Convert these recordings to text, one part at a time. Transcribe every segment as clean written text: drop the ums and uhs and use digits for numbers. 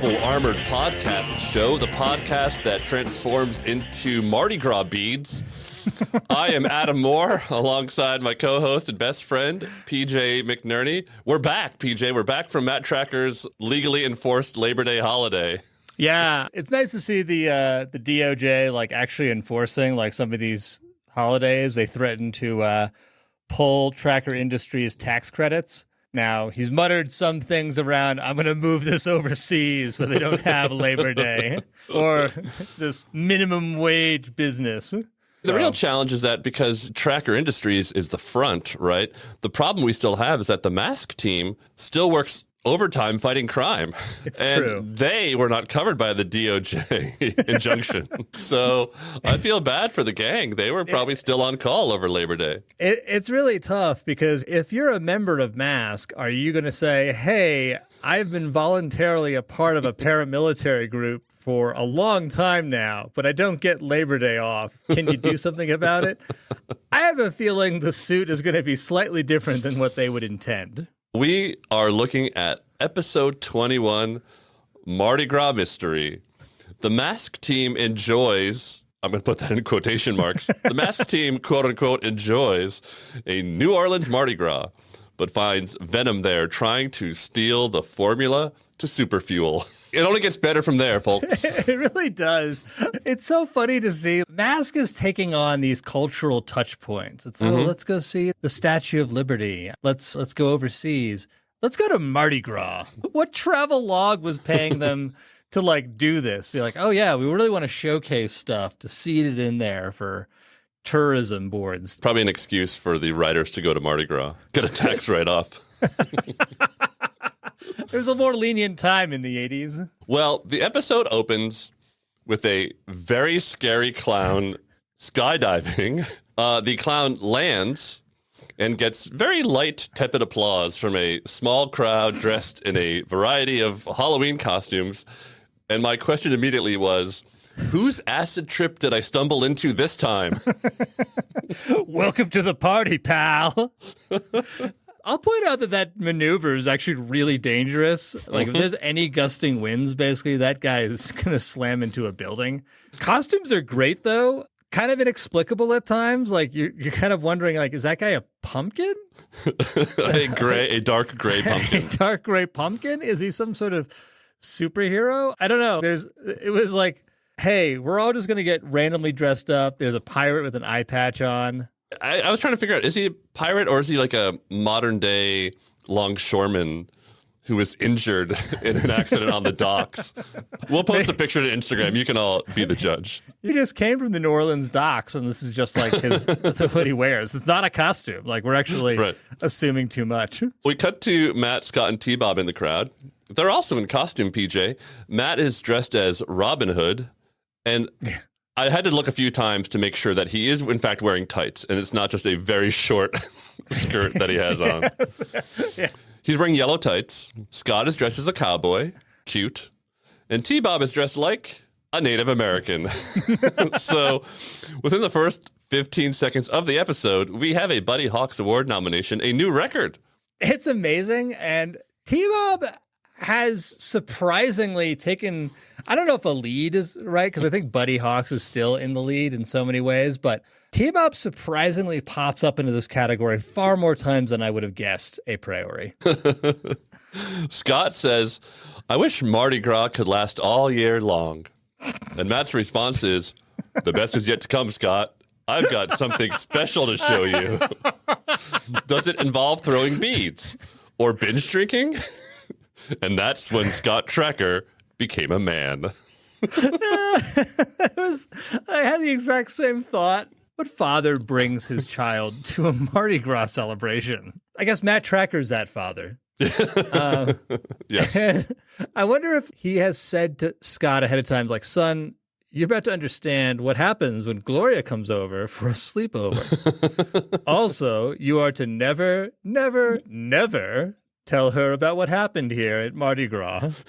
mobile armored podcast show, the podcast that transforms into Mardi Gras beads. I am Adam Moore, alongside my co-host and best friend, PJ McNerney. We're back, PJ. We're back from Matt Tracker's legally enforced Labor Day holiday. Yeah, it's nice to see the DOJ actually enforcing some of these holidays. They threatened to pull Tracker Industries tax credits. Now, he's muttered some things around, I'm going to move this overseas where they don't have Labor Day, or this minimum wage business. The real challenge is that because Tracker Industries is the front, right? The problem we still have is that the mask team still works overtime fighting crime. It's and true. They were not covered by the DOJ injunction. So I feel bad for the gang. They were probably still on call over Labor Day. It's really tough because if you're a member of MASK, are you going to say, hey, I've been voluntarily a part of a paramilitary group for a long time now, but I don't get Labor Day off. Can you do something about it? I have a feeling the suit is going to be slightly different than what they would intend. We are looking at episode 21, Mardi Gras Mystery. The mask team enjoys, I'm going to put that in quotation marks, the mask team, quote unquote, enjoys a New Orleans Mardi Gras, but finds Venom there trying to steal the formula to superfuel. It only gets better from there, folks. It really does. It's so funny to see. Mask is taking on these cultural touch points. It's let's go see the Statue of Liberty. Let's go overseas. Let's go to Mardi Gras. What travel log was paying them to do this? Be like, oh yeah, we really want to showcase stuff to seed it in there for tourism boards. Probably an excuse for the writers to go to Mardi Gras. Get a tax write-off. It was a more lenient time in the 80s. Well, the episode opens with a very scary clown skydiving. The clown lands and gets very light, tepid applause from a small crowd dressed in a variety of Halloween costumes. And my question immediately was, whose acid trip did I stumble into this time? Welcome to the party, pal. I'll point out that maneuver is actually really dangerous. If there's any gusting winds, basically, that guy is going to slam into a building. Costumes are great, though. Kind of inexplicable at times. You're kind of wondering, is that guy a pumpkin? a dark gray pumpkin. A dark gray pumpkin? Is he some sort of superhero? I don't know. It was hey, we're all just going to get randomly dressed up. There's a pirate with an eye patch on. I was trying to figure out, is he a pirate or is he a modern-day longshoreman who was injured in an accident on the docks? We'll post a picture to Instagram. You can all be the judge. He just came from the New Orleans docks, and this is just that's what he wears. It's not a costume. We're actually assuming too much. We cut to Matt, Scott, and T-Bob in the crowd. They're also in costume, PJ. Matt is dressed as Robin Hood, and I had to look a few times to make sure that he is, in fact, wearing tights, and it's not just a very short skirt that he has on. Yes. Yeah. He's wearing yellow tights. Scott is dressed as a cowboy. Cute. And T-Bob is dressed like a Native American. So within the first 15 seconds of the episode, we have a Buddy Hawks Award nomination, a new record. It's amazing, and T-Bob has surprisingly taken, I don't know if a lead is right, because I think Buddy Hawks is still in the lead in so many ways, but T-Bob surprisingly pops up into this category far more times than I would have guessed a priori. Scott says, I wish Mardi Gras could last all year long. And Matt's response is, the best is yet to come, Scott. I've got something special to show you. Does it involve throwing beads or binge drinking? And that's when Scott Tracker became a man. I had the exact same thought. What father brings his child to a Mardi Gras celebration? I guess Matt Tracker's that father. Yes. I wonder if he has said to Scott ahead of time, son, you're about to understand what happens when Gloria comes over for a sleepover. Also, you are to never, never, never tell her about what happened here at Mardi Gras.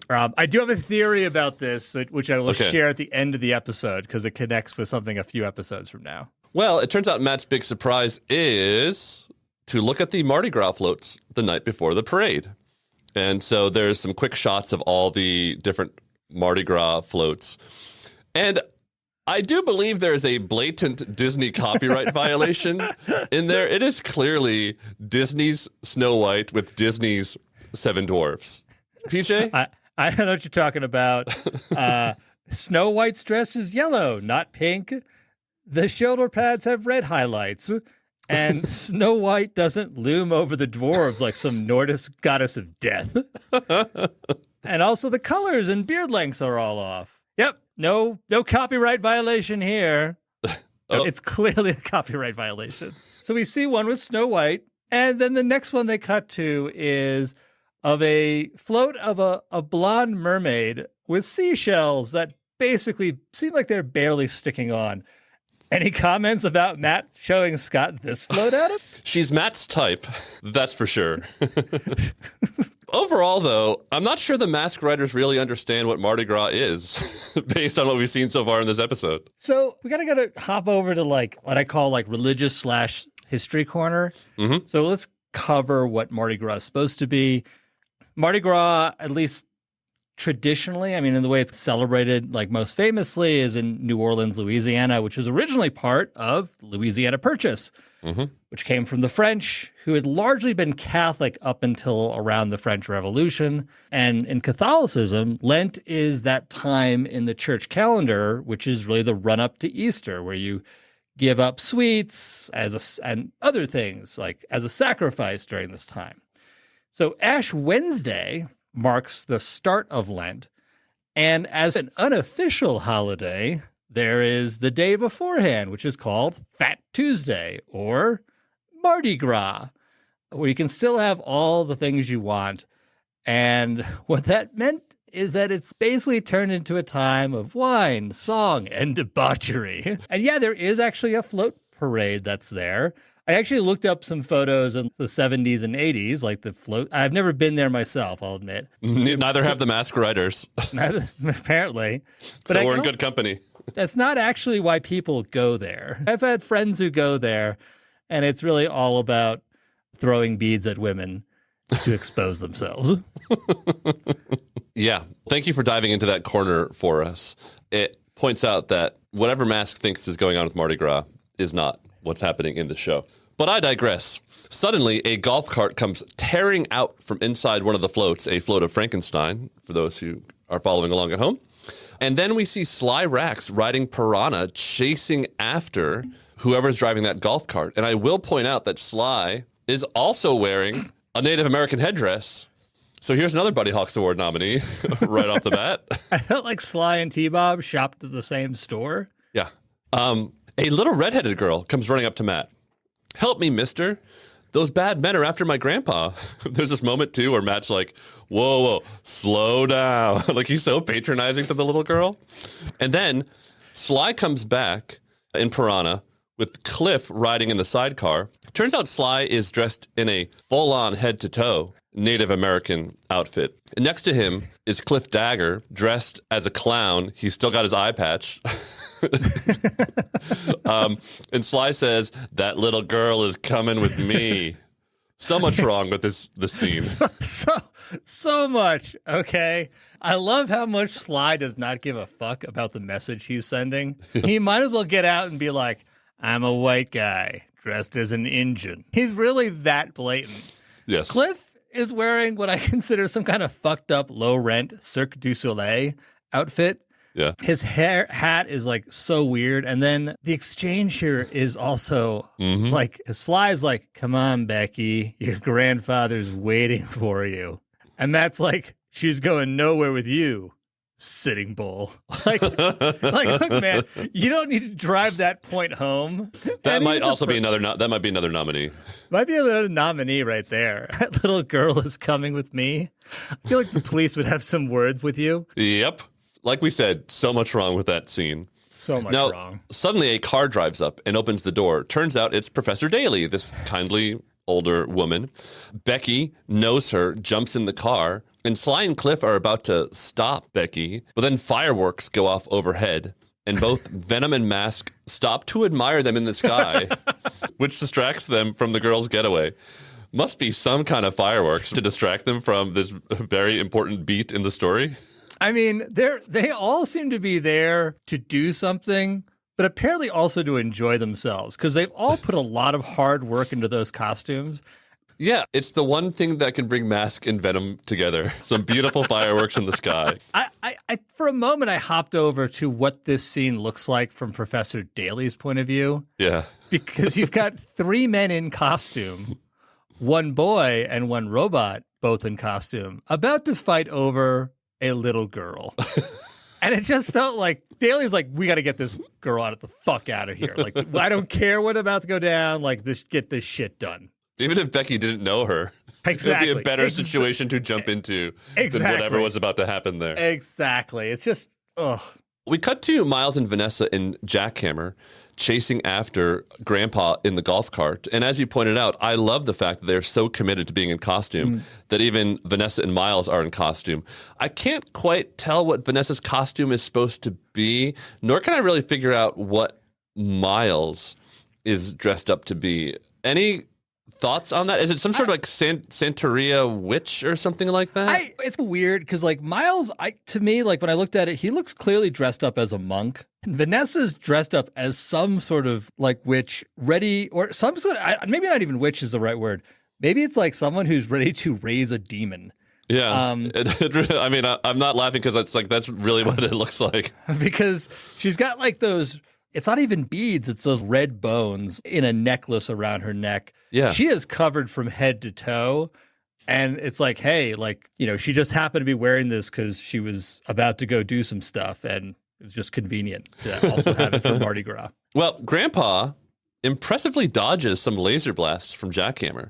I do have a theory about this, which I will share at the end of the episode because it connects with something a few episodes from now. Well, it turns out Matt's big surprise is to look at the Mardi Gras floats the night before the parade. And so there's some quick shots of all the different Mardi Gras floats. And I do believe there's a blatant Disney copyright violation in there. It is clearly Disney's Snow White with Disney's Seven Dwarfs. PJ? I don't know what you're talking about. Snow White's dress is yellow, not pink. The shoulder pads have red highlights. And Snow White doesn't loom over the dwarves like some Nordic goddess of death. And also the colors and beard lengths are all off. Yep, no copyright violation here. It's clearly a copyright violation. So we see one with Snow White, and then the next one they cut to is of a float of a blonde mermaid with seashells that basically seem like they're barely sticking on. Any comments about Matt showing Scott this float at him? She's Matt's type, that's for sure. Overall, though, I'm not sure the mask writers really understand what Mardi Gras is, based on what we've seen so far in this episode. So we gotta hop over to like what I call like religious / history corner. Mm-hmm. So let's cover what Mardi Gras is supposed to be. Mardi Gras, at least traditionally, I mean, in the way it's celebrated, like most famously, is in New Orleans, Louisiana, which was originally part of Louisiana Purchase, which came from the French, who had largely been Catholic up until around the French Revolution. And in Catholicism, Lent is that time in the church calendar, which is really the run-up to Easter, where you give up sweets and other things, like as a sacrifice during this time. So Ash Wednesday marks the start of Lent, and as an unofficial holiday, there is the day beforehand, which is called Fat Tuesday or Mardi Gras, where you can still have all the things you want. And what that meant is that it's basically turned into a time of wine, song, and debauchery. And yeah, there is actually a float parade that's there. I actually looked up some photos in the 70s and 80s, like the float. I've never been there myself, I'll admit. Neither have the mask writers. Apparently. But So we're in good company. That's not actually why people go there. I've had friends who go there, and it's really all about throwing beads at women to expose themselves. Yeah. Thank you for diving into that corner for us. It points out that whatever Mask thinks is going on with Mardi Gras is not what's happening in the show. But I digress. Suddenly, a golf cart comes tearing out from inside one of the floats, a float of Frankenstein, for those who are following along at home. And then we see Sly Rax riding Piranha, chasing after whoever's driving that golf cart. And I will point out that Sly is also wearing a Native American headdress. So here's another Buddy Hawks Award nominee right off the bat. I felt like Sly and T-Bob shopped at the same store. Yeah. A little redheaded girl comes running up to Matt. Help me, mister. Those bad men are after my grandpa. There's this moment, too, where Matt's like, whoa, slow down. Like, he's so patronizing to the little girl. And then Sly comes back in Piranha with Cliff riding in the sidecar. Turns out Sly is dressed in a full-on head-to-toe Native American outfit. And next to him is Cliff Dagger, dressed as a clown. He's still got his eye patch. And Sly says, that little girl is coming with me. So much wrong with this scene. So much, okay? I love how much Sly does not give a fuck about the message he's sending. He might as well get out and be like, I'm a white guy dressed as an Injun. He's really that blatant. Yes. Cliff is wearing what I consider some kind of fucked up low-rent Cirque du Soleil outfit. Yeah. His hat is like so weird. And then the exchange here is also like Sly's like, come on, Becky, your grandfather's waiting for you. And Matt's like, she's going nowhere with you, Sitting Bull. Like, look, man, you don't need to drive that point home. That might also be another nominee. Might be another nominee right there. That little girl is coming with me. I feel like the police would have some words with you. Yep. Like we said, so much wrong with that scene. So much now, wrong. Suddenly a car drives up and opens the door. Turns out it's Professor Daly, this kindly older woman. Becky knows her, jumps in the car, and Sly and Cliff are about to stop Becky, but then fireworks go off overhead, and both Venom and Mask stop to admire them in the sky, which distracts them from the girl's getaway. must be some kind of fireworks to distract them from this very important beat in the story. I mean, they all seem to be there to do something, but apparently also to enjoy themselves because they've all put a lot of hard work into those costumes. Yeah, it's the one thing that can bring Mask and Venom together. Some beautiful fireworks in the sky. I for a moment, I hopped over to what this scene looks like from Professor Daly's point of view. Yeah. Because you've got 3 men in costume, 1 boy and 1 robot, both in costume, about to fight over a little girl. And it just felt like Daly's like, we got to get this girl the fuck out of here. Like, I don't care what's about to go down. Like, get this shit done. Even if Becky didn't know her, exactly. it would be a better situation to jump into than whatever was about to happen there. Exactly. It's just, ugh. We cut to Miles and Vanessa in Jackhammer chasing after Grandpa in the golf cart. And as you pointed out, I love the fact that they're so committed to being in costume that even Vanessa and Miles are in costume. I can't quite tell what Vanessa's costume is supposed to be, nor can I really figure out what Miles is dressed up to be. Any thoughts on that? Is it some sort of like Santeria witch or something like that? It's weird because like Miles, to me, like when I looked at it, he looks clearly dressed up as a monk. And Vanessa's dressed up as some sort of like witch ready, or some sort of, maybe not even witch is the right word. Maybe it's like someone who's ready to raise a demon. Yeah. I mean, I'm not laughing because it's like, that's really what it looks like. Because she's got like those, it's not even beads, it's those red bones in a necklace around her neck. Yeah. She is covered from head to toe. And it's like, hey, like, you know, she just happened to be wearing this because she was about to go do some stuff. And it was just convenient to also have it for Mardi Gras. Well, Grandpa impressively dodges some laser blasts from Jackhammer,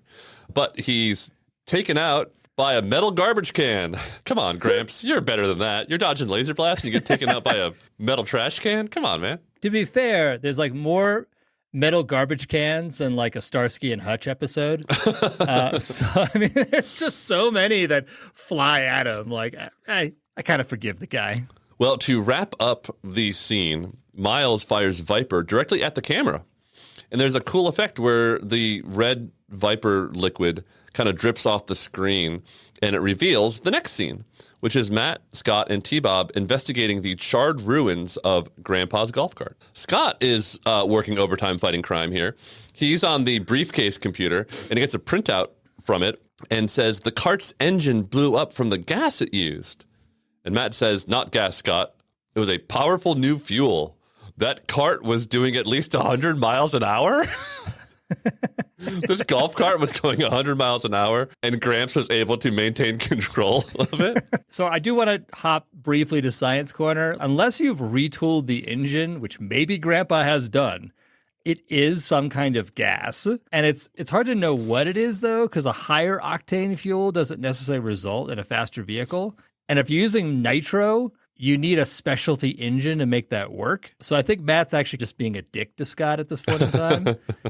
but he's taken out by a metal garbage can. Come on, Gramps. You're better than that. You're dodging laser blasts and you get taken out by a metal trash can? Come on, man. To be fair, there's like more metal garbage cans than like a Starsky and Hutch episode. So, I mean, there's just so many that fly at him. Like, I kind of forgive the guy. Well, to wrap up the scene, Miles fires Viper directly at the camera. And there's a cool effect where the red Viper liquid kind of drips off the screen and it reveals the next scene, which is Matt, Scott, and T-Bob investigating the charred ruins of Grandpa's golf cart. Scott is working overtime fighting crime here. He's on the briefcase computer and he gets a printout from it and says the cart's engine blew up from the gas it used. And Matt says, not gas, Scott. It was a powerful new fuel. That cart was doing at least 100 miles an hour? This golf cart was going 100 miles an hour, and Gramps was able to maintain control of it? So I do want to hop briefly to Science Corner. Unless you've retooled the engine, which maybe Grandpa has done, it is some kind of gas. And it's hard to know what it is, though, because a higher octane fuel doesn't necessarily result in a faster vehicle. And if you're using nitro, you need a specialty engine to make that work. So I think Matt's actually just being a dick to Scott at this point in time.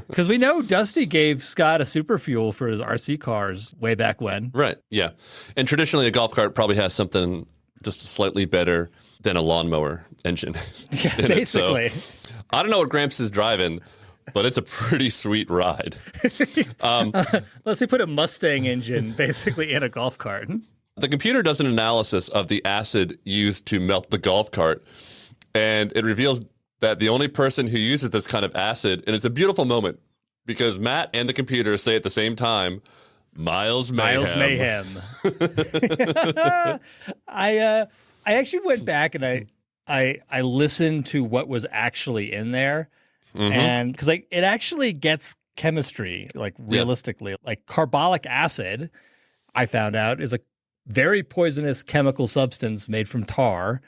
Because we know Dusty gave Scott a super fuel for his RC cars way back when. Right, yeah. And traditionally, a golf cart probably has something just slightly better than a lawnmower engine. Yeah, basically. So, I don't know what Gramps is driving, but it's a pretty sweet ride. Let's say put a Mustang engine basically in a golf cart. The computer does an analysis of the acid used to melt the golf cart, and it reveals that the only person who uses this kind of acid, and it's a beautiful moment, because Matt and the computer say at the same time, Miles Mayhem. Miles Mayhem. I actually went back and I listened to what was actually in there, and because like it actually gets chemistry, like realistically, like carbolic acid, I found out is a very poisonous chemical substance made from tar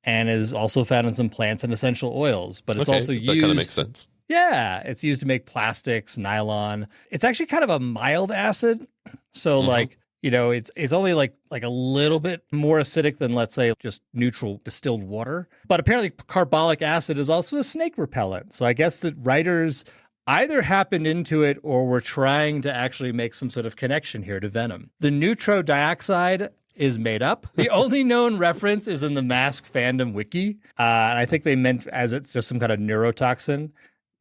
and is also found in some plants and essential oils, but it's also used. That kind of makes sense. Yeah, it's used to make plastics, nylon. It's actually kind of a mild acid. So like, you know, it's only like a little bit more acidic than, let's say, just neutral distilled water. But apparently carbolic acid is also a snake repellent. So I guess that writers either happened into it or were trying to actually make some sort of connection here to venom. The neutro dioxide is made up. The only known reference is in the Mask fandom wiki. And I think they meant as it's just some kind of neurotoxin.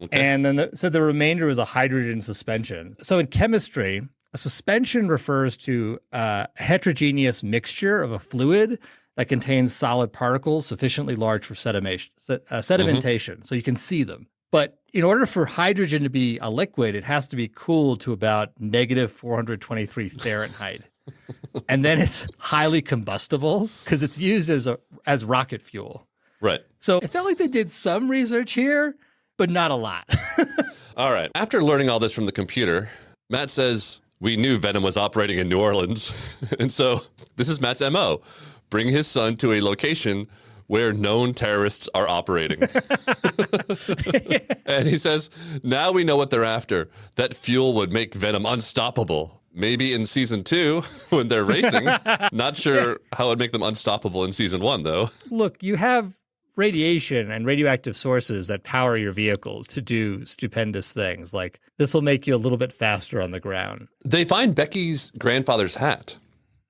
Okay. And then the remainder is a hydrogen suspension. So in chemistry, A suspension refers to a heterogeneous mixture of a fluid that contains solid particles sufficiently large for sedimentation, so you can see them. But in order for hydrogen to be a liquid, it has to be cooled to about negative 423 Fahrenheit. And then it's highly combustible because it's used as rocket fuel. Right. So it felt like they did some research here, but not a lot. All right. After learning all this from the computer, Matt says, we knew Venom was operating in New Orleans. And so this is Matt's MO. Bring his son to a location where known terrorists are operating. And he says, now we know what they're after. That fuel would make Venom unstoppable. Maybe in season 2, when they're racing. Not sure how it would make them unstoppable in season 1, though. Look, you have radiation and radioactive sources that power your vehicles to do stupendous things. Like, this will make you a little bit faster on the ground. They find Becky's grandfather's hat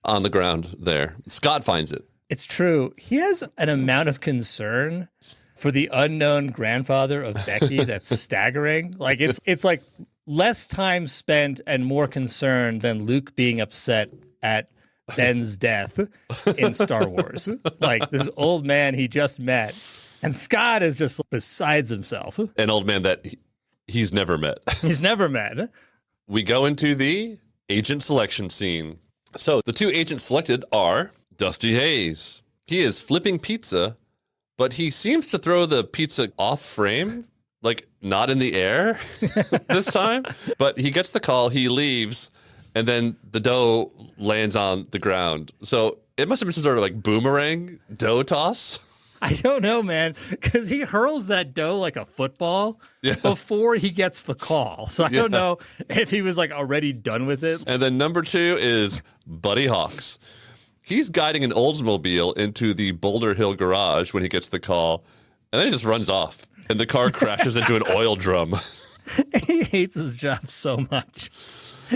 on the ground there. Scott finds it. It's true. He has an amount of concern for the unknown grandfather of Becky that's staggering. Like, it's like less time spent and more concern than Luke being upset at Ben's death in Star Wars. Like, this old man he just met. And Scott is just besides himself. An old man that he's never met. He's never met. We go into the agent selection scene. So the 2 agents selected are Dusty Hayes. He is flipping pizza, but he seems to throw the pizza off frame, like not in the air this time. But he gets the call, he leaves, and then the dough lands on the ground. So it must have been some sort of like boomerang dough toss. I don't know, man, because he hurls that dough like a football before he gets the call. So I don't know if he was like already done with it. And then number 2 is Buddy Hawks. He's guiding an Oldsmobile into the Boulder Hill garage when he gets the call, and then he just runs off, and the car crashes into an oil drum. He hates his job so much.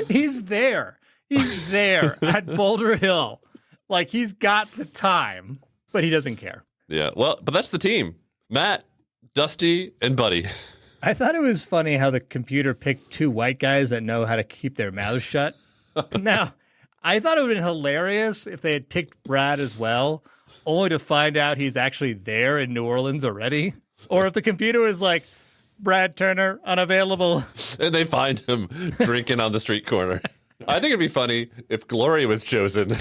He's there. He's there at Boulder Hill. Like, he's got the time, but he doesn't care. Yeah, well, but that's the team. Matt, Dusty, and Buddy. I thought it was funny how the computer picked 2 white guys that know how to keep their mouths shut. Now, I thought it would have been hilarious if they had picked Brad as well, only to find out he's actually there in New Orleans already. Or if the computer was like, Brad Turner, unavailable. And they find him drinking on the street corner. I think it'd be funny if Gloria was chosen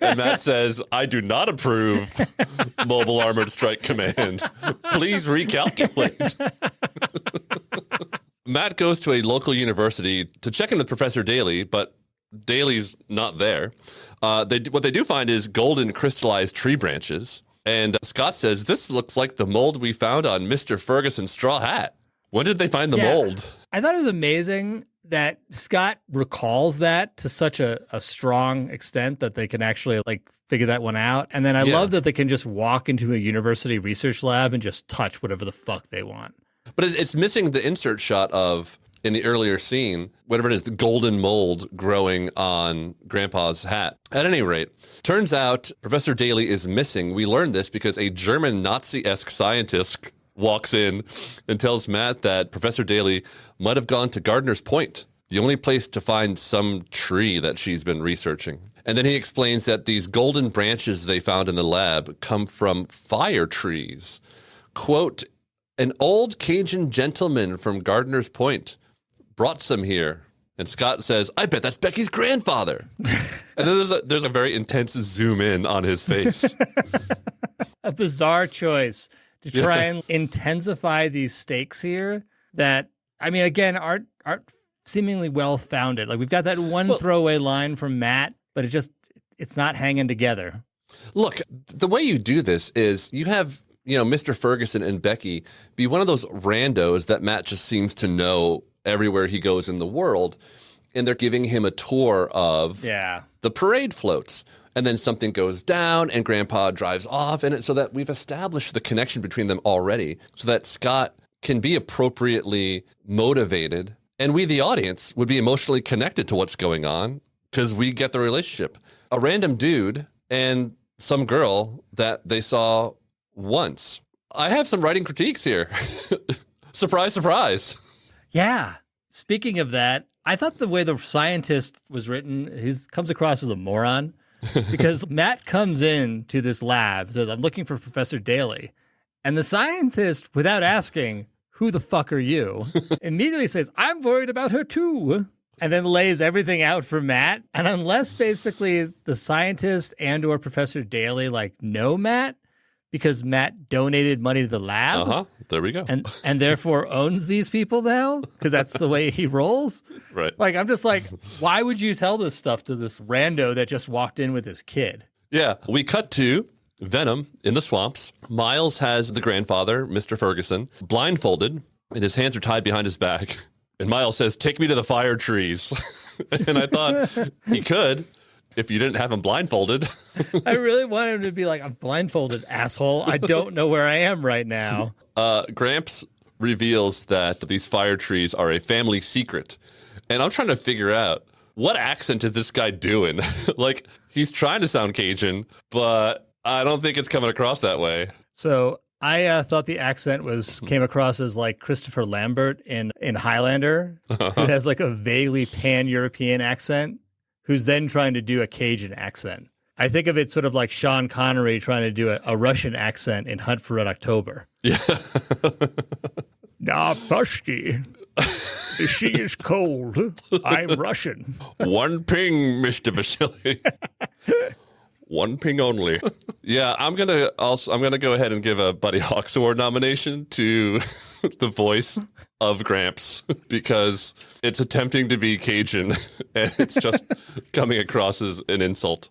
and Matt says, I do not approve Mobile Armored Strike Command. Please recalculate. Matt goes to a local university to check in with Professor Daly, but Daly's not there. What they do find is golden crystallized tree branches. And Scott says, this looks like the mold we found on Mr. Ferguson's straw hat. When did they find the mold? I thought it was amazing that Scott recalls that to such a strong extent that they can actually like figure that one out. And then I love that they can just walk into a university research lab and just touch whatever the fuck they want. But it's missing the insert shot of, in the earlier scene, whatever it is, the golden mold growing on Grandpa's hat. At any rate, turns out Professor Daly is missing. We learned this because a German Nazi-esque scientist walks in and tells Matt that Professor Daly might have gone to Gardener's Point, the only place to find some tree that she's been researching. And then he explains that these golden branches they found in the lab come from fire trees. Quote, an old Cajun gentleman from Gardener's Point brought some here. And Scott says, I bet that's Becky's grandfather. And then there's a very intense zoom in on his face. A bizarre choice to try and intensify these stakes here that, I mean, again, aren't seemingly well-founded. Like, we've got that one throwaway line from Matt, but it's not hanging together. Look, the way you do this is you have, Mr. Ferguson and Becky be one of those randos that Matt just seems to know everywhere he goes in the world, and they're giving him a tour of the parade floats. And then something goes down and Grandpa drives off, and so that we've established the connection between them already so that Scott can be appropriately motivated and we, the audience, would be emotionally connected to what's going on because we get the relationship. A random dude and some girl that they saw once. I have some writing critiques here. Surprise, surprise. Yeah. Speaking of that, I thought the way the scientist was written, he comes across as a moron because Matt comes in to this lab, says, I'm looking for Professor Daly. And the scientist, without asking, who the fuck are you? Immediately says, I'm worried about her too. And then lays everything out for Matt. And unless basically the scientist and or Professor Daly know Matt, because Matt donated money to the lab. There we go. And therefore owns these people now because that's the way he rolls. Right. I'm just why would you tell this stuff to this rando that just walked in with his kid? Yeah. We cut to Venom in the swamps. Miles has the grandfather, Mr. Ferguson, blindfolded, and his hands are tied behind his back. And Miles says, take me to the fire trees. And I thought he could. If you didn't have him blindfolded. I really want him to be I'm blindfolded, asshole. I don't know where I am right now. Gramps reveals that these fire trees are a family secret. And I'm trying to figure out, what accent is this guy doing? He's trying to sound Cajun, but I don't think it's coming across that way. So I thought the accent came across as Christopher Lambert in Highlander, who has a vaguely pan-European accent, who's then trying to do a Cajun accent. I think of it sort of like Sean Connery trying to do a Russian accent in Hunt for Red October. Yeah. Nah, Pushki. The sea is cold. I'm Russian. One ping, Mr. Vasily. One ping only. Yeah, I'm gonna go ahead and give a Buddy Hawks Award nomination to the voice of Gramps because it's attempting to be Cajun and it's just coming across as an insult.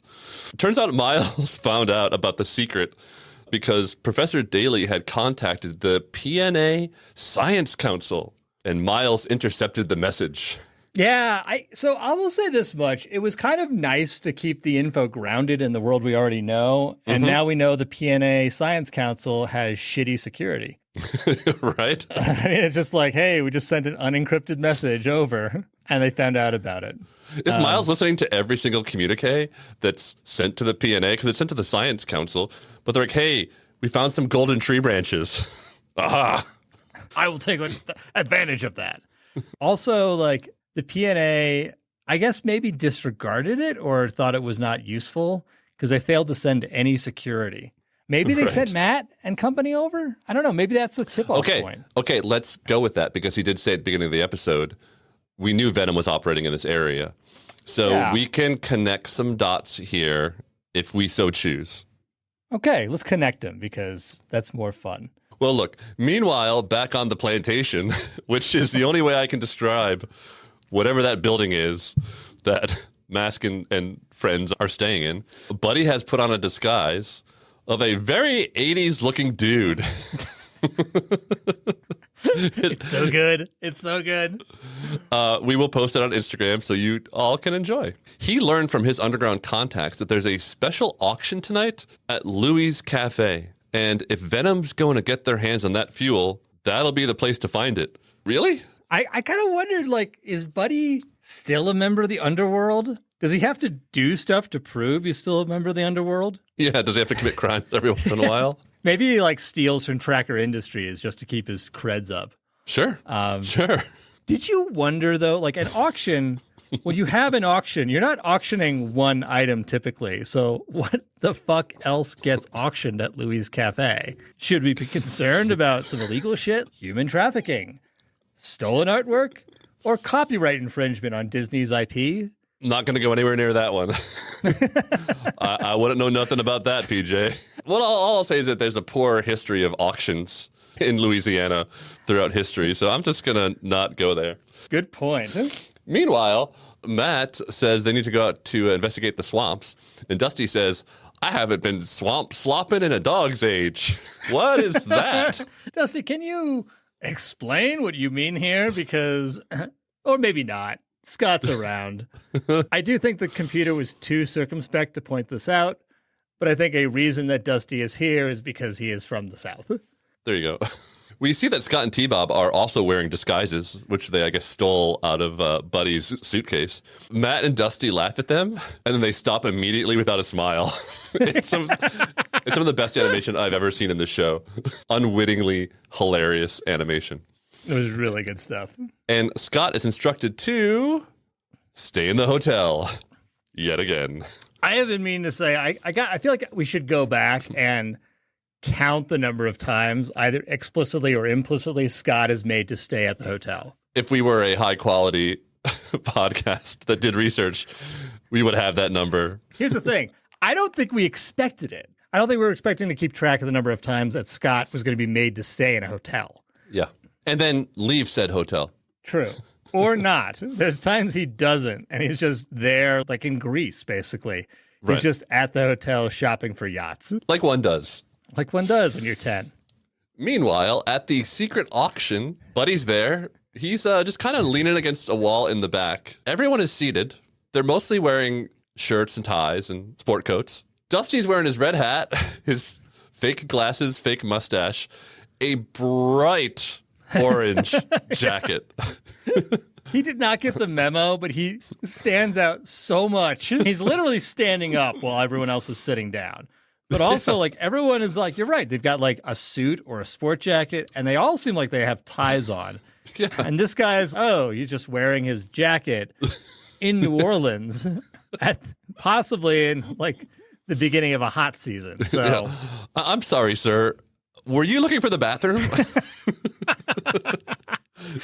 Turns out Miles found out about the secret because Professor Daly had contacted the PNA Science Council and Miles intercepted the message. Yeah, so I will say this much. It was kind of nice to keep the info grounded in the world we already know. And now we know the PNA Science Council has shitty security. Right? I mean, it's just hey, we just sent an unencrypted message over and they found out about it. Is Miles listening to every single communique that's sent to the PNA? Because it's sent to the Science Council. But they're hey, we found some golden tree branches. Aha! I will take advantage of that. Also, the PNA, I guess maybe disregarded it or thought it was not useful because they failed to send any security. Maybe they sent Matt and company over? I don't know. Maybe that's the tip-off point. Okay, let's go with that because he did say at the beginning of the episode, we knew Venom was operating in this area. So we can connect some dots here if we so choose. Okay, let's connect them because that's more fun. Well, look, meanwhile, back on the plantation, which is the only way I can describe whatever that building is that Mask and friends are staying in, Buddy has put on a disguise of a very 80s looking dude. It's so good. It's so good. We will post it on Instagram so you all can enjoy. He learned from his underground contacts that there's a special auction tonight at Louis' Cafe. And if Venom's going to get their hands on that fuel, that'll be the place to find it. Really? I kind of wondered, is Buddy still a member of the underworld? Does he have to do stuff to prove he's still a member of the underworld? Yeah, does he have to commit crimes every once in a while? Maybe he steals from Tracker Industries just to keep his creds up. Sure. Sure. Did you wonder though, an auction, when you have an auction, you're not auctioning one item typically. So what the fuck else gets auctioned at Louis' Cafe? Should we be concerned about some illegal shit? Human trafficking, stolen artwork, or copyright infringement on Disney's IP? Not going to go anywhere near that one. I wouldn't know nothing about that, PJ. Well, all I'll say is that there's a poor history of auctions in Louisiana throughout history, so I'm just going to not go there. Good point. Meanwhile, Matt says they need to go out to investigate the swamps, and Dusty says, I haven't been swamp slopping in a dog's age. What is that? Dusty, can you explain what you mean here? Because, or maybe not. Scott's around. I do think the computer was too circumspect to point this out, but I think a reason that Dusty is here is because he is from the South. There you go. We see that Scott and T-Bob are also wearing disguises, which they, I guess, stole out of Buddy's suitcase. Matt and Dusty laugh at them, and then they stop immediately without a smile. It's some of the best animation I've ever seen in this show. Unwittingly hilarious animation. It was really good stuff. And Scott is instructed to stay in the hotel yet again. I have been meaning to say, I feel like we should go back and count the number of times, either explicitly or implicitly, Scott is made to stay at the hotel. If we were a high quality podcast that did research, we would have that number. Here's the thing. I don't think we expected it. I don't think we were expecting to keep track of the number of times that Scott was going to be made to stay in a hotel. Yeah. And then leave said hotel. True. Or not. There's times he doesn't, and he's just there, like in Greece, basically. He's just at the hotel shopping for yachts. Like one does. Like one does when you're 10. Meanwhile, at the secret auction, Buddy's there. He's just kind of leaning against a wall in the back. Everyone is seated. They're mostly wearing shirts and ties and sport coats. Dusty's wearing his red hat, his fake glasses, fake mustache, a bright orange jacket. He did not get the memo, but he stands out so much. He's literally standing up while everyone else is sitting down. But also, like, everyone is like, you're right. They've got like a suit or a sport jacket, and they all seem like they have ties on. Yeah. And this guy's, he's just wearing his jacket in New Orleans, possibly in like the beginning of a hot season. So Yeah. I'm sorry, sir. Were you looking for the bathroom?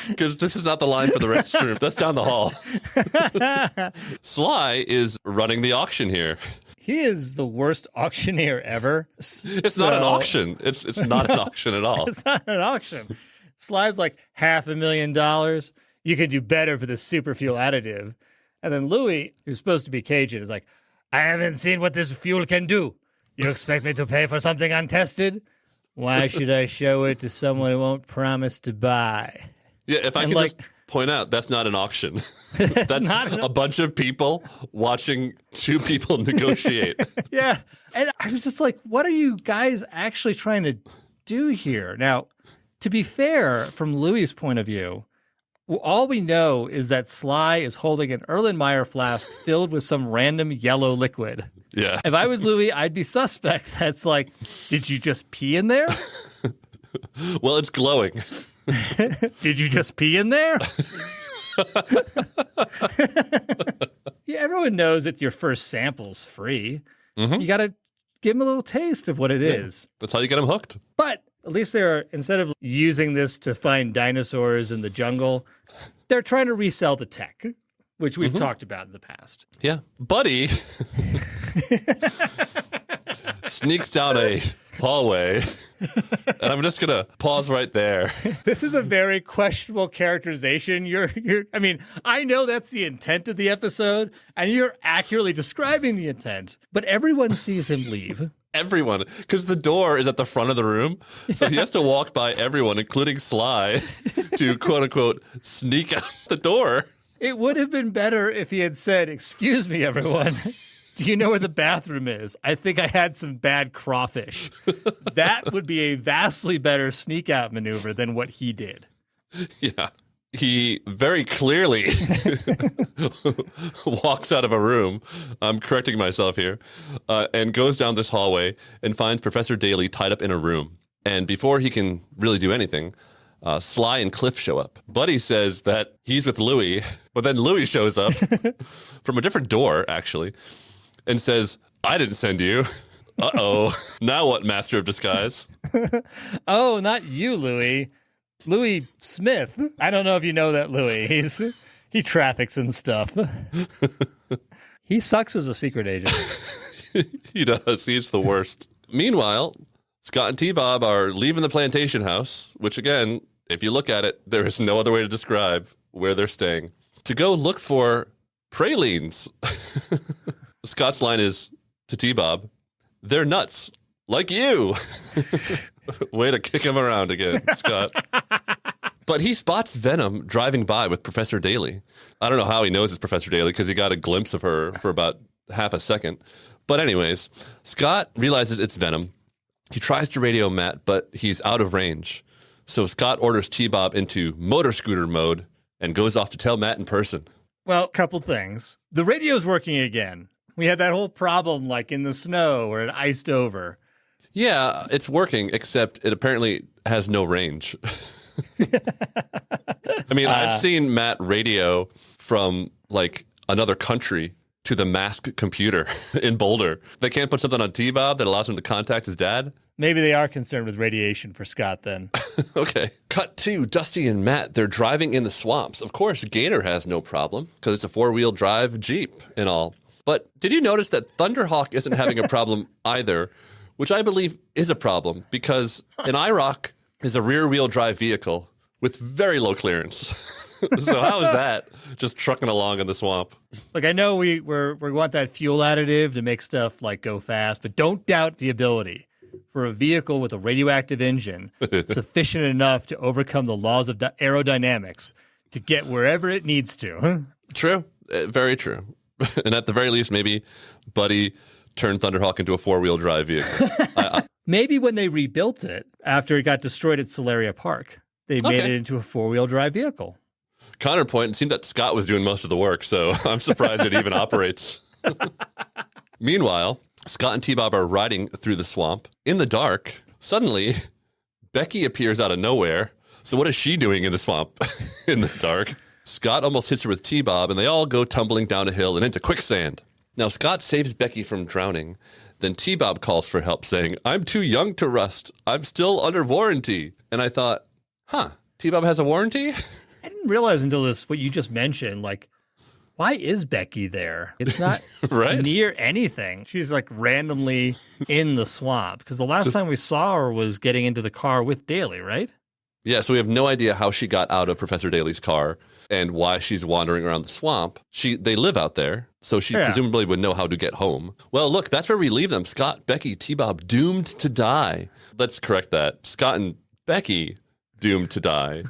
Because this is not the line for the restroom. That's down the hall. Sly is running the auction here. He is the worst auctioneer ever. It's not an auction. It's not an auction at all. It's not an auction. Sly's like $500,000. You could do better for the super fuel additive. And then Louis, who's supposed to be Cajun, is like, I haven't seen what this fuel can do. You expect me to pay for something untested? Why should I show it to someone who won't promise to buy? Yeah, if I can just point out, that's not an auction. That's a bunch of people watching two people negotiate. Yeah. And I was just like, what are you guys actually trying to do here? Now, to be fair, from Louis' point of view, all we know is that Sly is holding an Erlenmeyer flask filled with some random yellow liquid. Yeah. If I was Louis, I'd be suspect. That's like, did you just pee in there? Well, it's glowing. Did you just pee in there? Yeah, everyone knows that your first sample's free. Mm-hmm. You got to give them a little taste of what it is. That's how you get them hooked. But at least instead of using this to find dinosaurs in the jungle, they're trying to resell the tech, which we've talked about in the past. Yeah. Buddy sneaks down a hallway. And I'm just going to pause right there. This is a very questionable characterization. I mean, I know that's the intent of the episode, and you're accurately describing the intent, but everyone sees him leave. Everyone, because the door is at the front of the room. So he has to walk by everyone, including Sly, to quote unquote sneak out the door. It would have been better if he had said, "Excuse me, everyone. Do you know where the bathroom is? I think I had some bad crawfish." That would be a vastly better sneak out maneuver than what he did. Yeah. He very clearly walks out of a room, I'm correcting myself here, and goes down this hallway and finds Professor Daly tied up in a room. And before he can really do anything, Sly and Cliff show up. Buddy says that he's with Louis, but then Louis shows up from a different door, actually, and says, "I didn't send you." Uh-oh. Now what, Master of Disguise? Oh, not you, Louis. Louis Smith. I don't know if you know that Louis. He traffics in stuff. He sucks as a secret agent. He does. He's the worst. Meanwhile, Scott and T-Bob are leaving the plantation house, which again, if you look at it, there is no other way to describe where they're staying, to go look for pralines. Scott's line is to T-Bob, "They're nuts, like you." Way to kick him around again, Scott. But he spots Venom driving by with Professor Daly. I don't know how he knows it's Professor Daly because he got a glimpse of her for about half a second. But anyways, Scott realizes it's Venom. He tries to radio Matt, but he's out of range. So Scott orders T-Bob into motor scooter mode and goes off to tell Matt in person. Well, couple things. The radio's working again. We had that whole problem like in the snow where it iced over. Yeah, it's working, except it apparently has no range. I mean, I've seen Matt radio from like another country to the Mask computer in Boulder. They can't put something on T-Bob that allows him to contact his dad. Maybe they are concerned with radiation for Scott then. Okay. Cut to Dusty and Matt. They're driving in the swamps. Of course, Gator has no problem because it's a 4-wheel drive Jeep and all. But did you notice that Thunderhawk isn't having a problem either, which I believe is a problem because an IROC is a rear-wheel drive vehicle with very low clearance. So how is that just trucking along in the swamp? Like, I know we want that fuel additive to make stuff like go fast, but don't doubt the ability for a vehicle with a radioactive engine sufficient enough to overcome the laws of aerodynamics to get wherever it needs to. True. Very true. And at the very least, maybe Buddy turned Thunderhawk into a 4-wheel drive vehicle. Maybe when they rebuilt it after it got destroyed at Solaria Park, they made it into a 4-wheel drive vehicle. Counterpoint, it seemed that Scott was doing most of the work, so I'm surprised it even operates. Meanwhile, Scott and T-Bob are riding through the swamp. In the dark, suddenly, Becky appears out of nowhere. So what is she doing in the swamp in the dark? Scott almost hits her with T-Bob, and they all go tumbling down a hill and into quicksand. Now, Scott saves Becky from drowning. Then T-Bob calls for help, saying, "I'm too young to rust. I'm still under warranty." And I thought, T-Bob has a warranty? I didn't realize until what you just mentioned, like, why is Becky there? It's not right? near anything. She's like randomly in the swamp because the last time we saw her was getting into the car with Daly, right? Yeah, so we have no idea how she got out of Professor Daly's car and why she's wandering around the swamp. They live out there, so she presumably would know how to get home. Well, look, that's where we leave them. Scott, Becky, T-Bob, doomed to die. Let's correct that. Scott and Becky, doomed to die.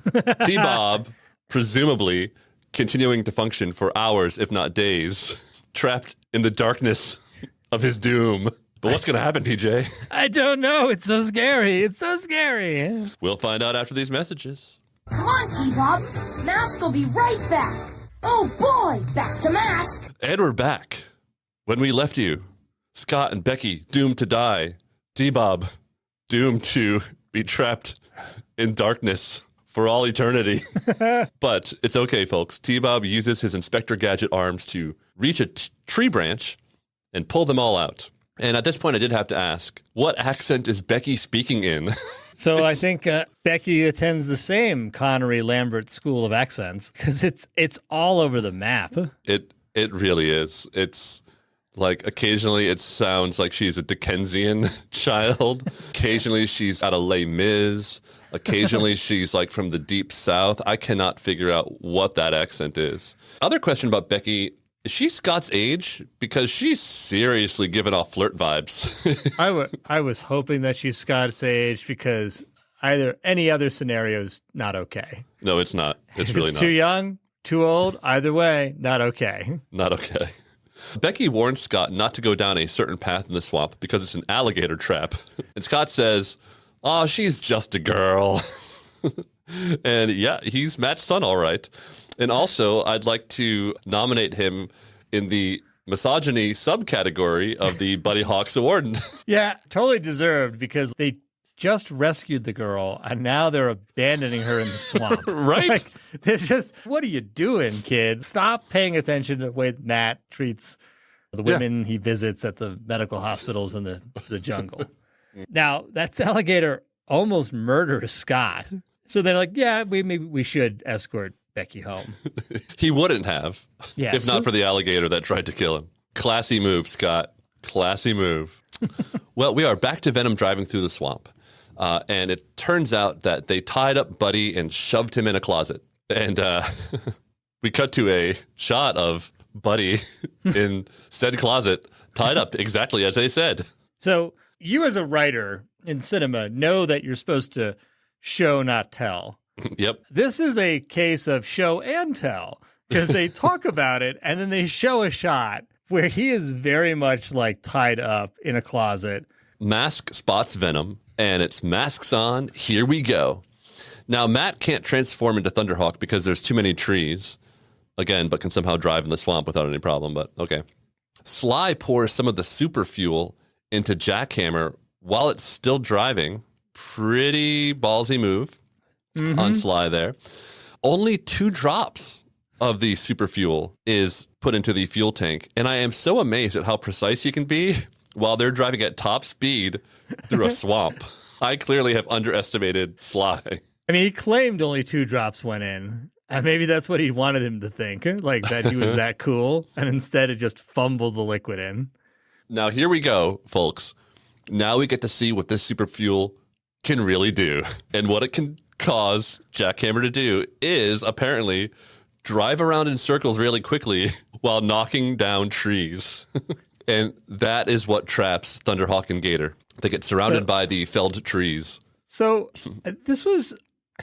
T-Bob, presumably continuing to function for hours, if not days, trapped in the darkness of his doom. But what's going to happen, PJ? I don't know. It's so scary. It's so scary. We'll find out after these messages. Come on, T-Bob. Mask will be right back. Oh, boy. Back to Mask. And we're back. When we left you, Scott and Becky doomed to die. T-Bob doomed to be trapped in darkness for all eternity. But it's okay, folks. T-Bob uses his Inspector Gadget arms to reach a tree branch and pull them all out. And at this point, I did have to ask, what accent is Becky speaking in? So I think Becky attends the same Connery-Lambert School of Accents because it's all over the map. It really is. It's like occasionally it sounds like she's a Dickensian child. Occasionally she's out of Les Mis. Occasionally she's like from the deep south. I cannot figure out what that accent is. Other question about Becky. Is she Scott's age? Because she's seriously giving off flirt vibes. I was hoping that she's Scott's age because any other scenario is not okay. No, it's not. It's really not. Too young, too old, either way, not okay. Not okay. Becky warns Scott not to go down a certain path in the swamp because it's an alligator trap. And Scott says, "Oh, she's just a girl." And yeah, he's Matt's son, all right. And also, I'd like to nominate him in the misogyny subcategory of the Buddy Hawks Award. Yeah, totally deserved because they just rescued the girl and now they're abandoning her in the swamp. Right? Like, they're just, what are you doing, kid? Stop paying attention to the way Matt treats the women he visits at the medical hospitals in the jungle. Now, that alligator almost murders Scott. So they're like, yeah, maybe we should escort Becky home. He wouldn't have, if not for the alligator that tried to kill him. Classy move, Scott. Classy move. Well, we are back to Venom driving through the swamp. And it turns out that they tied up Buddy and shoved him in a closet. And we cut to a shot of Buddy in said closet, tied up exactly as they said. So you as a writer in cinema know that you're supposed to show, not tell. Yep. This is a case of show and tell because they talk about it and then they show a shot where he is very much like tied up in a closet. Mask spots Venom and it's masks on. Here we go. Now, Matt can't transform into Thunderhawk because there's too many trees. Again, but can somehow drive in the swamp without any problem. But okay. Sly pours some of the super fuel into Jackhammer while it's still driving. Pretty ballsy move. on Sly there. Only 2 drops of the super fuel is put into the fuel tank. And I am so amazed at how precise you can be while they're driving at top speed through a swamp. I clearly have underestimated Sly. I mean, he claimed only 2 drops went in. And maybe that's what he wanted him to think, like that he was that cool. And instead it just fumbled the liquid in. Now, here we go, folks. Now we get to see what this super fuel can really do. And what it can cause Jackhammer to do is apparently drive around in circles really quickly while knocking down trees. And that is what traps Thunderhawk and Gator. They get surrounded by the felled trees. So this was,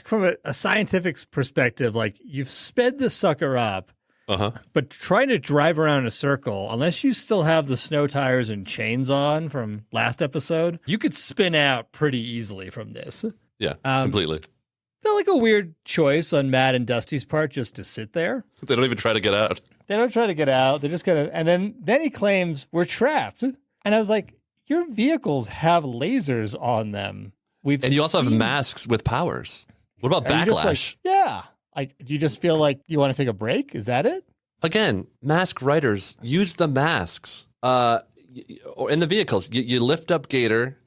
from a scientific perspective, like you've sped the sucker up, but trying to drive around in a circle, unless you still have the snow tires and chains on from last episode, you could spin out pretty easily from this. Yeah, completely. Felt like a weird choice on Matt and Dusty's part just to sit there. They don't even try to get out. They don't try to get out. They're just gonna, and then he claims we're trapped. And I was like, your vehicles have lasers on them. And you also have masks with powers. What about backlash? Like you just feel like you want to take a break. Is that it? Again, mask writers use the masks in the vehicles. You lift up Gator,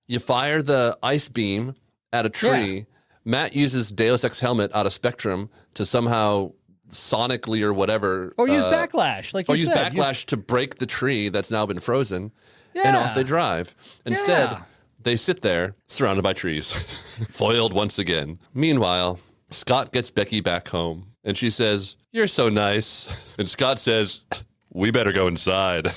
you fire the ice beam at a tree. Yeah. Matt uses Deus Ex Helmet out of Spectrum to somehow sonically or whatever. Or use backlash, like you said. Or use backlash to break the tree that's now been frozen, and off they drive. Instead, they sit there surrounded by trees, foiled once again. Meanwhile, Scott gets Becky back home, and she says, "You're so nice." And Scott says, "We better go inside."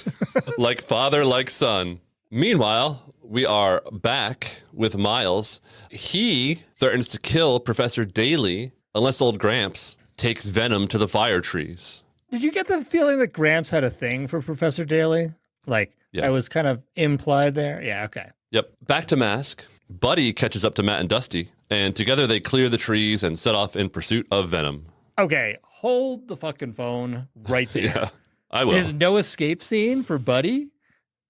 Like father, like son. Meanwhile, we are back with Miles. He threatens to kill Professor Daly unless old Gramps takes Venom to the fire trees. Did you get the feeling that Gramps had a thing for Professor Daly? Like, that was kind of implied there? Yeah, okay. Yep. Back to Mask. Buddy catches up to Matt and Dusty, and together they clear the trees and set off in pursuit of Venom. Okay, hold the fucking phone right there. Yeah, I will. There's no escape scene for Buddy?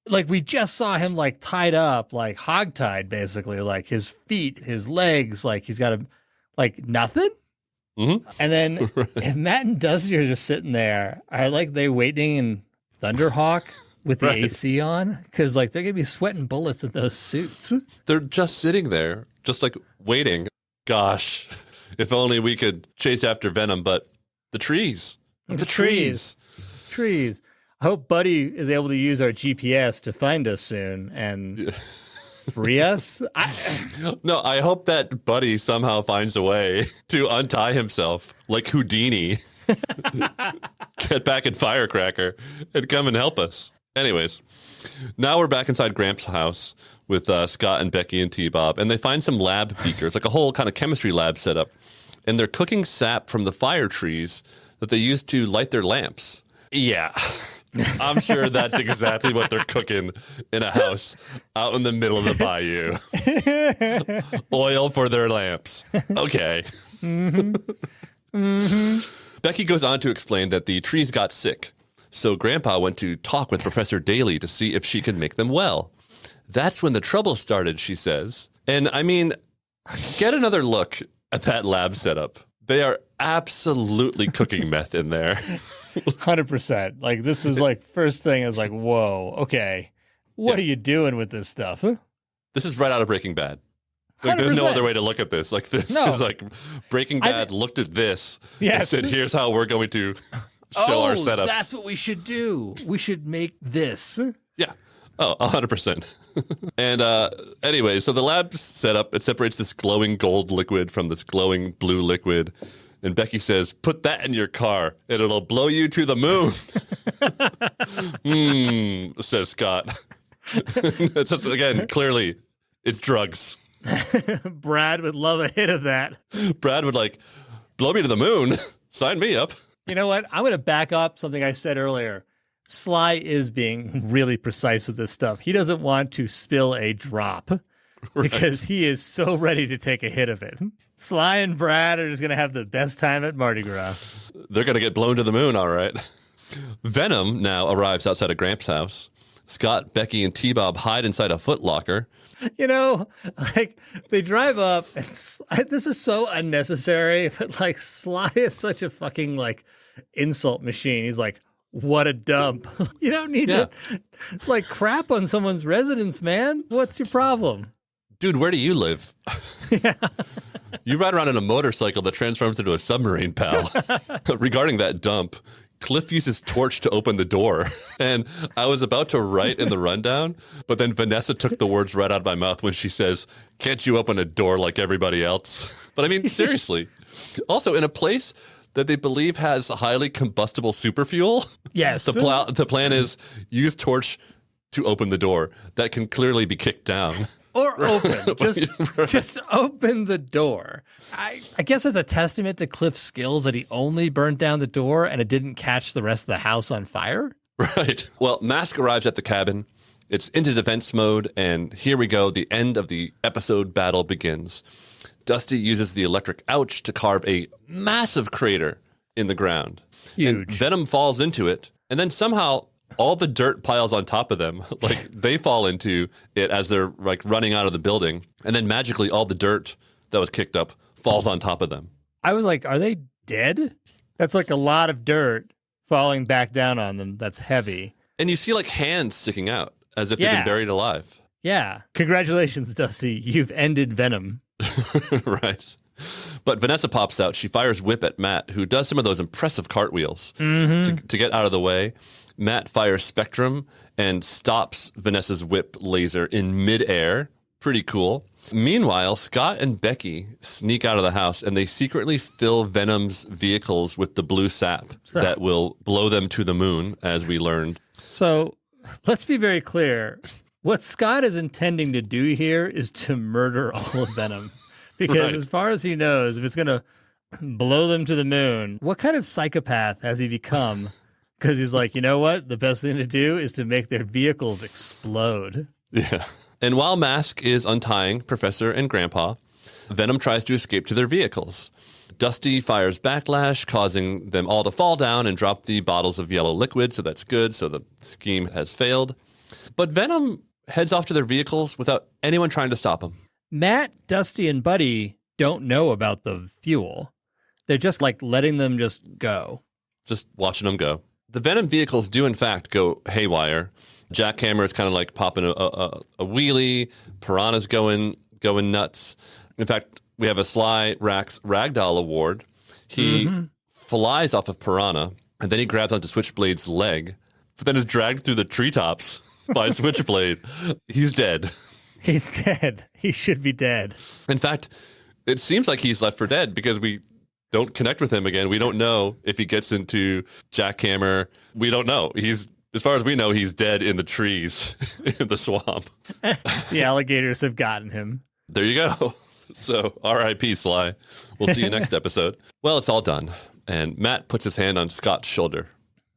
Like, we just saw him, like, tied up, like, hogtied, basically. Like, his feet, his legs, like, he's got nothing? Mm-hmm. And then if Matt and Dusty are just sitting there, are, like, they waiting in Thunderhawk with the AC on? Because, like, they're going to be sweating bullets in those suits. They're just sitting there, just, like, waiting. Gosh, if only we could chase after Venom, but the trees. The trees. I hope Buddy is able to use our GPS to find us soon and free us. No, I hope that Buddy somehow finds a way to untie himself like Houdini, get back at Firecracker, and come and help us. Anyways, now we're back inside Gramps' house with Scott and Becky and T-Bob, and they find some lab beakers, like a whole kind of chemistry lab set up, and they're cooking sap from the fire trees that they use to light their lamps. Yeah. I'm sure that's exactly what they're cooking in a house out in the middle of the bayou. Oil for their lamps. Okay. Mm-hmm. Mm-hmm. Becky goes on to explain that the trees got sick, so Grandpa went to talk with Professor Daly to see if she could make them well. That's when the trouble started, she says. And I mean, get another look at that lab setup. They are absolutely cooking meth in there. 100%. Like, this was like, first thing is like, whoa, okay. What are you doing with this stuff? Huh? This is right out of Breaking Bad. Like, there's no other way to look at this. Like, this is like Breaking Bad looked at this and said, here's how we're going to show our setups. That's what we should do. We should make this. Yeah. Oh, 100%. And anyway, so the lab setup, it separates this glowing gold liquid from this glowing blue liquid. And Becky says, put that in your car and it'll blow you to the moon. Says Scott. It's just, again, clearly, it's drugs. Brad would love a hit of that. Brad would blow me to the moon. Sign me up. You know what? I'm going to back up something I said earlier. Sly is being really precise with this stuff. He doesn't want to spill a drop because he is so ready to take a hit of it. Sly and Brad are just going to have the best time at Mardi Gras. They're going to get blown to the moon, all right. Venom now arrives outside of Gramps' house. Scott, Becky, and T-Bob hide inside a Foot Locker. You know, like they drive up, and this is so unnecessary, but like Sly is such a fucking like insult machine. He's like, what a dump. You don't need to like crap on someone's residence, man. What's your problem? Dude, where do you live? Yeah. You ride around in a motorcycle that transforms into a submarine, pal. Regarding that dump, Cliff uses torch to open the door. And I was about to write in the rundown, but then Vanessa took the words right out of my mouth when she says, can't you open a door like everybody else? But I mean, seriously. Also, in a place that they believe has highly combustible superfuel, Yes. the plan is use torch to open the door. That can clearly be kicked down. Or open. Just open the door. I guess it's a testament to Cliff's skills that he only burnt down the door and it didn't catch the rest of the house on fire. Right. Well, Mask arrives at the cabin. It's into defense mode, and here we go. The end of the episode battle begins. Dusty uses the electric ouch to carve a massive crater in the ground. Huge. And Venom falls into it, and then somehow all the dirt piles on top of them. Like they fall into it as they're like running out of the building, and then magically all the dirt that was kicked up falls on top of them. I was like, are they dead? That's like a lot of dirt falling back down on them. That's heavy. And you see like hands sticking out as if they've been buried alive. Yeah. Congratulations, Dusty. You've ended Venom. Right. But Vanessa pops out. She fires whip at Matt, who does some of those impressive cartwheels to get out of the way. Matt fires Spectrum and stops Vanessa's whip laser in midair. Pretty cool. Meanwhile, Scott and Becky sneak out of the house and they secretly fill Venom's vehicles with the blue sap that will blow them to the moon, as we learned. So let's be very clear. What Scott is intending to do here is to murder all of Venom. Because as far as he knows, if it's going to blow them to the moon, what kind of psychopath has he become? Because he's like, you know what? The best thing to do is to make their vehicles explode. Yeah. And while Mask is untying Professor and Grandpa, Venom tries to escape to their vehicles. Dusty fires backlash, causing them all to fall down and drop the bottles of yellow liquid, so that's good, so the scheme has failed. But Venom heads off to their vehicles without anyone trying to stop him. Matt, Dusty, and Buddy don't know about the fuel. They're just like letting them just go. Just watching them go. The Venom vehicles do, in fact, go haywire. Jackhammer is kind of like popping a wheelie. Piranha's going nuts. In fact, we have a Sly Rax Ragdoll award. He flies off of Piranha, and then he grabs onto Switchblade's leg, but then is dragged through the treetops by Switchblade. He's dead. He's dead. He should be dead. In fact, it seems like he's left for dead because we don't connect with him again. We don't know if he gets into Jackhammer. We don't know. As far as we know, he's dead in the trees in the swamp. The alligators have gotten him. There you go. So, R.I.P. Sly. We'll see you next episode. Well, it's all done. And Matt puts his hand on Scott's shoulder.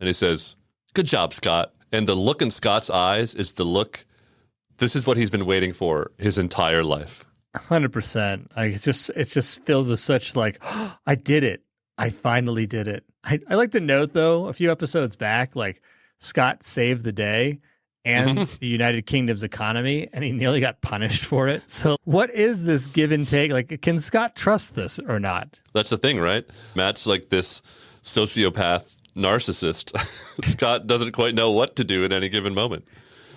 And he says, good job, Scott. And the look in Scott's eyes is the look, this is what he's been waiting for his entire life. 100%. It's just filled with such like, oh, I did it. I finally did it. I like to note, though, a few episodes back, like, Scott saved the day and the United Kingdom's economy, and he nearly got punished for it. So what is this give and take? Like, can Scott trust this or not? That's the thing, right? Matt's like this sociopath narcissist. Scott doesn't quite know what to do at any given moment.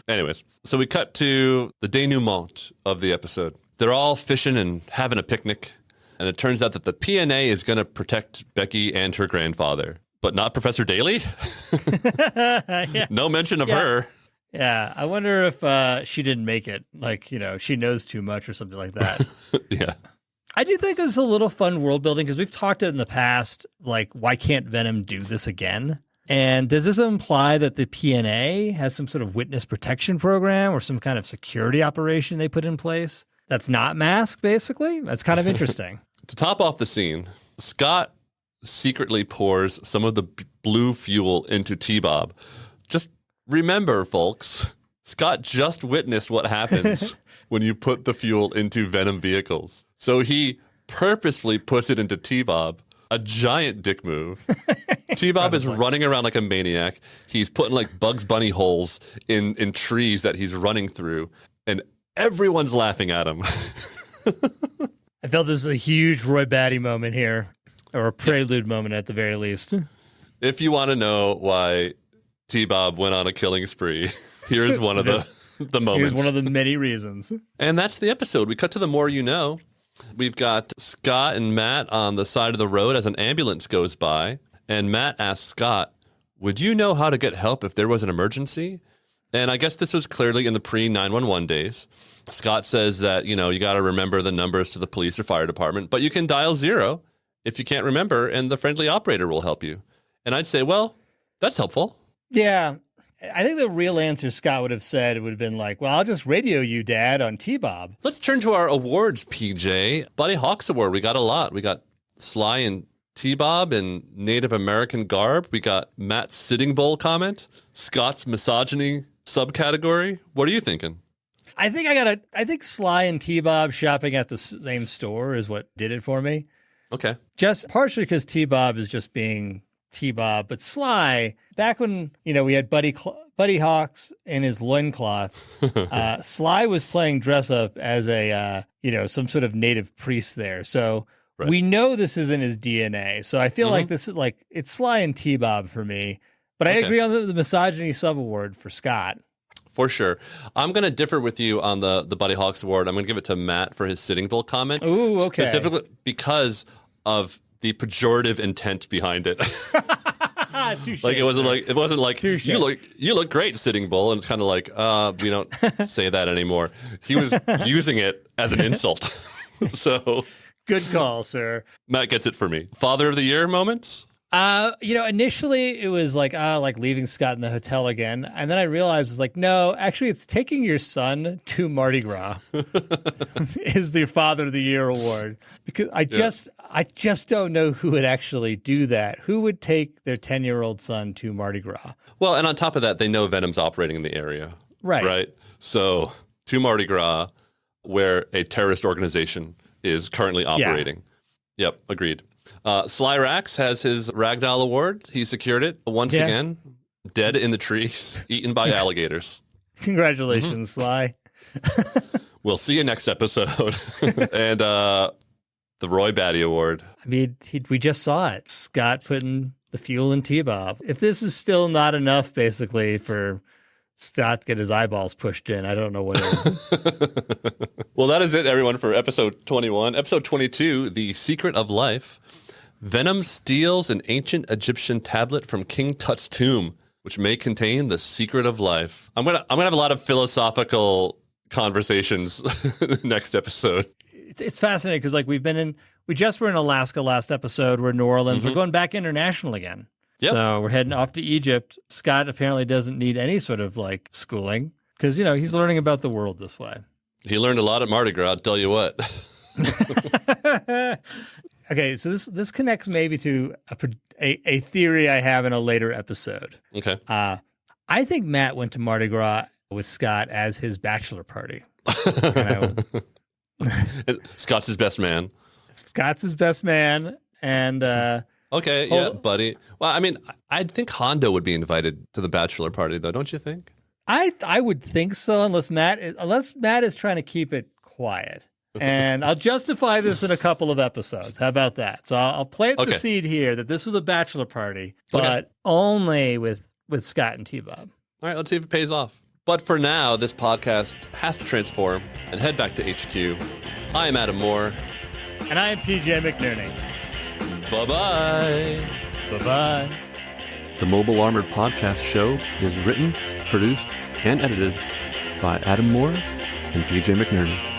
Anyways, so we cut to the denouement of the episode. They're all fishing and having a picnic, and it turns out that the PNA is going to protect Becky and her grandfather. But not Professor Daly? Yeah. No mention of her. Yeah, I wonder if she didn't make it. Like, you know, she knows too much or something like that. Yeah. I do think it's a little fun world building because we've talked in the past, like, why can't Venom do this again? And does this imply that the PNA has some sort of witness protection program or some kind of security operation they put in place that's not masked, basically? That's kind of interesting. To top off the scene, Scott secretly pours some of the blue fuel into T-Bob. Just remember, folks, Scott just witnessed what happens when you put the fuel into Venom vehicles. So he purposefully puts it into T-Bob, a giant dick move. T-Bob is running around like a maniac. He's putting like Bugs Bunny holes in trees that he's running through. And Everyone's laughing at him. I felt this was a huge Roy Batty moment here, or a prelude moment at the very least. If you want to know why T-Bob went on a killing spree, here's one of the moments. Here's one of the many reasons. And that's the episode. We cut to the more you know. We've got Scott and Matt on the side of the road as an ambulance goes by. And Matt asks Scott, would you know how to get help if there was an emergency? And I guess this was clearly in the pre-911 days. Scott says that, you got to remember the numbers to the police or fire department, but you can dial 0 if you can't remember, and the friendly operator will help you. And I'd say, well, that's helpful. Yeah. I think the real answer Scott would have said would have been like, well, I'll just radio you, Dad, on T-Bob. Let's turn to our awards, PJ. Buddy Hawks Award, we got a lot. We got Sly and T-Bob in Native American garb. We got Matt's Sitting Bull comment, Scott's misogyny subcategory. What are you thinking? I think Sly and T-Bob shopping at the same store is what did it for me. Okay. Just partially because T-Bob is just being T-Bob, but Sly, back when, we had Buddy Hawks in his loincloth, Sly was playing dress up as a, some sort of native priest there. So right. We know this is in his DNA. So I feel like this is it's Sly and T-Bob for me. But I agree on the misogyny sub-award for Scott. For sure. I'm going to differ with you on the Buddy Hawks Award. I'm going to give it to Matt for his Sitting Bull comment. Ooh, okay. Specifically because of the pejorative intent behind it. Touché, it wasn't like Touché. you look great, Sitting Bull, and it's kind of like we don't say that anymore. He was using it as an insult. So good call, sir. Matt gets it for me. Father of the Year moments? Initially it was like leaving Scott in the hotel again. And then I realized it's like, no, actually it's taking your son to Mardi Gras is the Father of the Year award. Because I just don't know who would actually do that. Who would take their 10-year-old son to Mardi Gras? Well, and on top of that, they know Venom's operating in the area. Right. Right. So to Mardi Gras, where a terrorist organization is currently operating. Yeah. Yep. Agreed. Sly Rax has his Ragdoll Award. He secured it once again. Dead in the trees, eaten by alligators. Congratulations, Sly. We'll see you next episode. And the Roy Batty Award. I mean, we just saw it. Scott putting the fuel in T-Bob. If this is still not enough, basically, for Scott to get his eyeballs pushed in, I don't know what is. Well, that is it, everyone, for episode 21. Episode 22, The Secret of Life. Venom steals an ancient Egyptian tablet from King Tut's tomb, which may contain the secret of life. I'm gonna have a lot of philosophical conversations next episode. It's fascinating because we just were in Alaska last episode. We're in New Orleans. We're going back international again. Yep. So we're heading off to Egypt. Scott apparently doesn't need any sort of schooling because, he's learning about the world this way. He learned a lot at Mardi Gras, I'll tell you what. Okay, so this connects maybe to a theory I have in a later episode. Okay. I think Matt went to Mardi Gras with Scott as his bachelor party. Scott's his best man. Scott's his best man, and okay, yeah, buddy. Well, I mean, I think Hondo would be invited to the bachelor party, though, don't you think? I would think so, unless Matt is trying to keep it quiet. And I'll justify this in a couple of episodes. How about that? So I'll plant the seed here that this was a bachelor party, but only with Scott and T-Bob. All right, let's see if it pays off. But for now, this podcast has to transform and head back to HQ. I am Adam Moore. And I am PJ McNerney. Bye-bye. Bye-bye. The Mobile Armored Podcast Show is written, produced, and edited by Adam Moore and PJ McNerney.